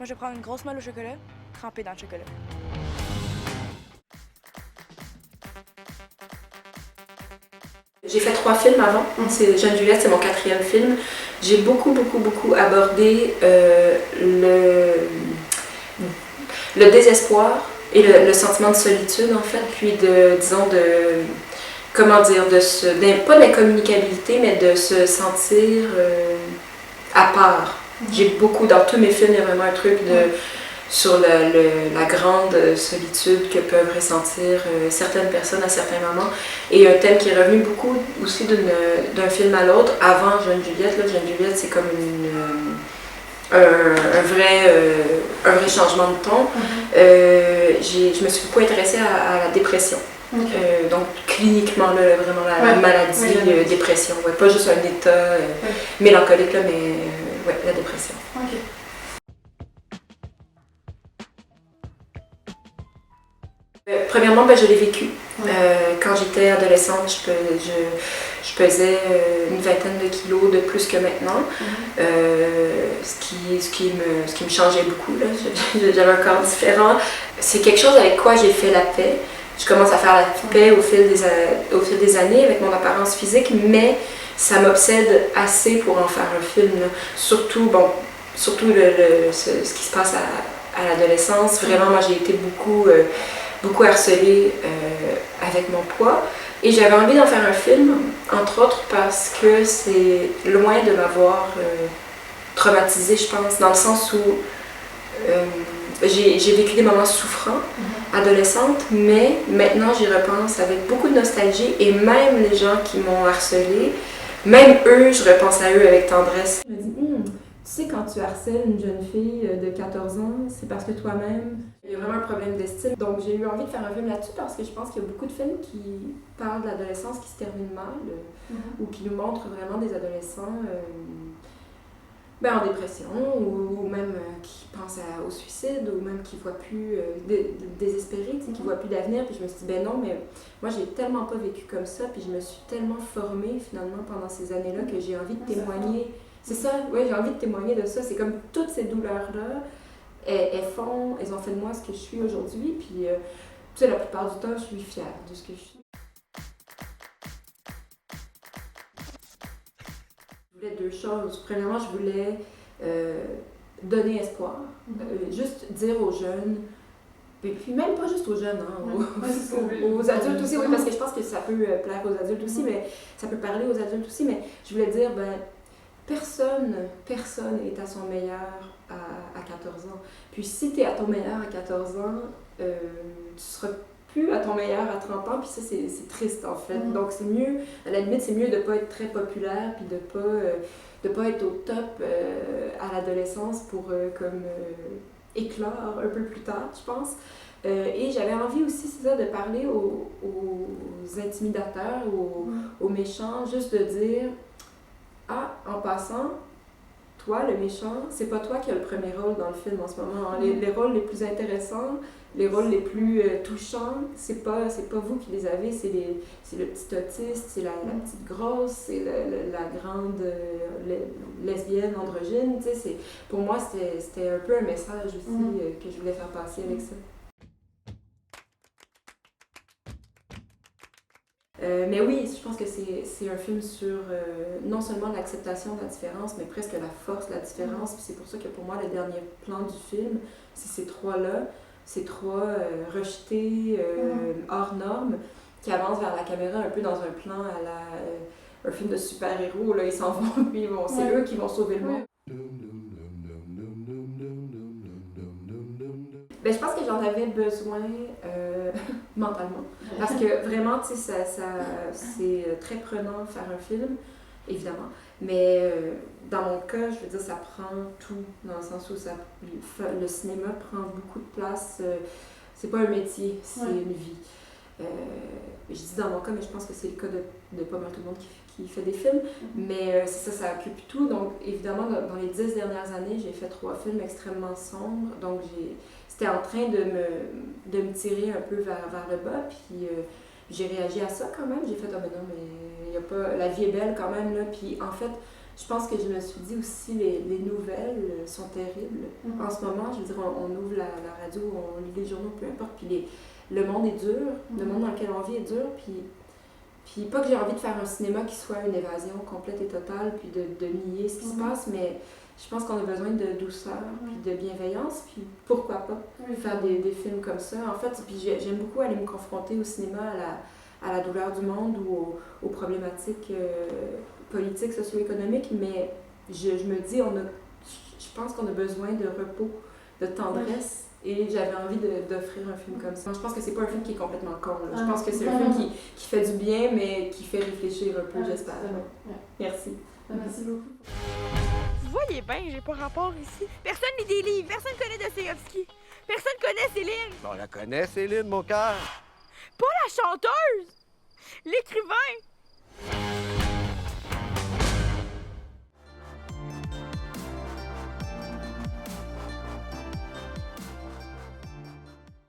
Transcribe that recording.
Moi, je vais prendre une grosse molle au chocolat, trempée dans le chocolat. J'ai fait 3 films avant. Jeune Juliette, c'est mon 4e film. J'ai beaucoup abordé le désespoir et le sentiment de solitude, en fait, puis pas d'incommunicabilité, mais de se sentir à part. J'ai beaucoup, dans tous mes films, il y a vraiment un truc sur la grande solitude que peuvent ressentir certaines personnes à certains moments. Et un thème qui est revenu beaucoup aussi d'un film à l'autre. Avant Jeune Juliette, Jeune Juliette, c'est comme un vrai changement de ton. Je me suis beaucoup intéressée à la dépression. Donc cliniquement, là, vraiment la maladie, dépression. Ouais, pas juste un état mélancolique, là, mais la dépression. Okay. Premièrement, je l'ai vécu. Quand j'étais adolescente, je pesais une vingtaine de kilos de plus que maintenant, ce qui me changeait beaucoup. J'avais un corps différent. C'est quelque chose avec quoi j'ai fait la paix. Je commence à faire la paix au fil des années avec mon apparence physique, mais ça m'obsède assez pour en faire un film. Là. Surtout ce qui se passe à l'adolescence. Vraiment, moi, j'ai été beaucoup harcelée avec mon poids. Et j'avais envie d'en faire un film, entre autres parce que c'est loin de m'avoir traumatisée, je pense, dans le sens où j'ai vécu des moments souffrants, adolescente, mais maintenant j'y repense avec beaucoup de nostalgie et même les gens qui m'ont harcelée, même eux, je repense à eux avec tendresse. Je me dis, tu sais, quand tu harcèles une jeune fille de 14 ans, c'est parce que toi-même, il y a vraiment un problème d'estime. Donc j'ai eu envie de faire un film là-dessus parce que je pense qu'il y a beaucoup de films qui parlent de l'adolescence qui se terminent mal ou qui nous montrent vraiment des adolescents en dépression ou même qui pensent au suicide ou même qui ne voient plus désespérés, qui ne voient plus d'avenir. Puis je me suis dit, non, mais moi j'ai tellement pas vécu comme ça, puis je me suis tellement formée finalement pendant ces années-là que j'ai envie de témoigner. C'est ça, oui, j'ai envie de témoigner de ça. C'est comme toutes ces douleurs-là, elles ont fait de moi ce que je suis aujourd'hui, puis tu sais, la plupart du temps, je suis fière de ce que je suis. Je voulais 2 choses. Premièrement, je voulais donner espoir, juste dire aux jeunes, et puis même pas juste aux jeunes, aux adultes aussi, oui, parce que je pense que ça peut plaire aux adultes aussi, mais ça peut parler aux adultes aussi, mais je voulais dire, personne est à son meilleur à 14 ans. Puis si tu es à ton meilleur à 14 ans, tu seras plus à ton meilleur à 30 ans, puis ça, c'est triste, en fait. Donc, c'est mieux, à la limite, c'est mieux de ne pas être très populaire, puis de pas être au top à l'adolescence pour éclore un peu plus tard, je pense. Et j'avais envie aussi, c'est ça, de parler aux intimidateurs, aux méchants, juste de dire, en passant, toi, le méchant, c'est pas toi qui as le premier rôle dans le film en ce moment. Les rôles les plus intéressants, les rôles les plus touchants, c'est pas vous qui les avez, c'est le petit autiste, c'est la petite grosse, c'est la grande lesbienne, androgyne. Pour moi, c'était un peu un message aussi que je voulais faire passer avec ça. Mais oui, je pense que c'est un film sur non seulement l'acceptation de la différence, mais presque la force de la différence. Puis c'est pour ça que pour moi, le dernier plan du film, c'est ces 3-là, ces 3 rejetés hors normes qui avancent vers la caméra un peu dans un plan à un film de super-héros. Là, ils s'en vont, puis c'est eux qui vont sauver le monde. Je pense que j'en avais besoin mentalement. Parce que vraiment, tu sais, c'est très prenant de faire un film, évidemment. Mais dans mon cas, je veux dire, ça prend tout, dans le sens où le cinéma prend beaucoup de place. C'est pas un métier, c'est une vie. Je dis dans mon cas, mais je pense que c'est le cas de pas mal tout le monde qui fait des films. Mais c'est ça occupe tout. Donc, évidemment, dans les 10 dernières années, j'ai fait 3 films extrêmement sombres. Donc, c'était en train de me tirer un peu vers le bas. Puis, j'ai réagi à ça quand même. J'ai fait, mais non, mais y a pas, la vie est belle quand même. Là. Puis, en fait, je pense que je me suis dit aussi, les nouvelles sont terribles. En ce moment, je veux dire, on ouvre la radio, on lit les journaux, peu importe, puis le monde est dur, le monde dans lequel on vit est dur, puis pas que j'ai envie de faire un cinéma qui soit une évasion complète et totale, puis de nier ce qui se passe, mais je pense qu'on a besoin de douceur, puis de bienveillance, puis pourquoi pas faire des films comme ça. En fait, puis j'aime beaucoup aller me confronter au cinéma à la douleur du monde ou aux problématiques politiques, socio-économiques, mais je me dis, je pense qu'on a besoin de repos, de tendresse, et j'avais envie d'offrir un film comme ça. Je pense que c'est pas un film qui est complètement con, là. Je pense que c'est un film qui fait du bien, mais qui fait réfléchir un peu, j'espère. Merci. Merci beaucoup. Vous voyez bien, j'ai pas rapport ici. Personne lit des livres, personne connaît Dostoïevski. Personne connaît Céline. On la connaît, Céline, mon cœur. Pas la chanteuse, l'écrivain.